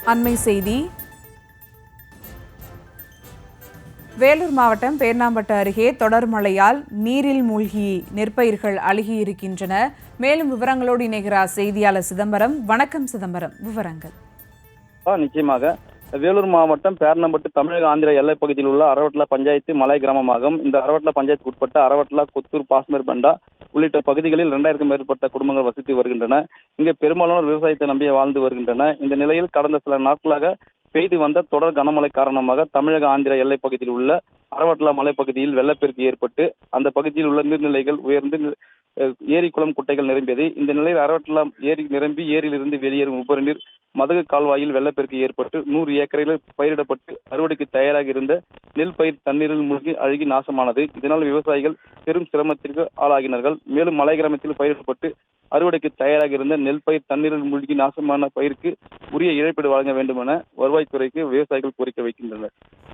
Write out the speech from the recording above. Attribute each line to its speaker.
Speaker 1: அண்மை செய்தி. வேலூர் மாவட்டம் பேர்ணாம்பட்டு அருகே தொடர் மழையால் நீரில் மூழ்கி நெற்பயிர்கள் அழுகியிருக்கின்றன. மேலும் விவரங்களோடு இணைகிறார் செய்தியாளர் சிதம்பரம். வணக்கம் சிதம்பரம், விவரங்கள்.
Speaker 2: நிச்சயமாக. வேலூர் மாவட்டம் பேர்ணாம்பட்டு தமிழக ஆந்திர எல்லைப் பகுதியில் உள்ள அரவட்லா பஞ்சாயத்து மலை கிராமமாகும். இந்த அரவட்லா பஞ்சாயத்துக்கு உட்பட்ட அரவட்லா, கொத்தூர், பாஸ்மர் பண்டா உள்ளிட்ட பகுதிகளில் 2000க்கும் மேற்பட்ட குடும்பங்கள் வசித்து வருகின்றன. இங்கே பெரும்பாலான விவசாயத்தை நம்பியே வாழ்ந்து வருகின்றன. இந்த நிலையில் கடந்த சில நாட்களாக பெய்து வந்த தொடர் கனமழை காரணமாக தமிழக ஆந்திர எல்லைப் பகுதியில் உள்ள அரவட்லா மலைப்பகுதியில் வெள்ளப்பெருக்கு ஏற்பட்டு அந்த பகுதியில் உள்ள நீர்நிலைகள் உயர்ந்து ஏரி, குளம், குட்டைகள் நிரம்பியது. இந்த நிலையில் அரவட்லா ஏரி நிரம்பி ஏரியிலிருந்து வெளியேறும் உபரி நீர் மதகு கால்வாயில் வெள்ளப்பெருக்கு ஏற்பட்டு 100 ஏக்கரில் பயிரிடப்பட்டு அறுவடைக்கு தயாராக இருந்த நெல் பயிர் தண்ணீரில் மூழ்கி அழுகி நாசமானது. இதனால் விவசாயிகள் பெரும் சிரமத்திற்கு ஆளாகினார்கள். மேலும் மலை கிராமத்தில் பயிரிடப்பட்டு அறுவடைக்கு தயாராக இருந்த நெல் பயிர் தண்ணீரில் மூழ்கி நாசமான பயிருக்கு உரிய இழப்பீடு வழங்க வேண்டும் என வருவாய்த்துறைக்கு விவசாயிகள் கோரிக்கை வைக்கின்றனர்.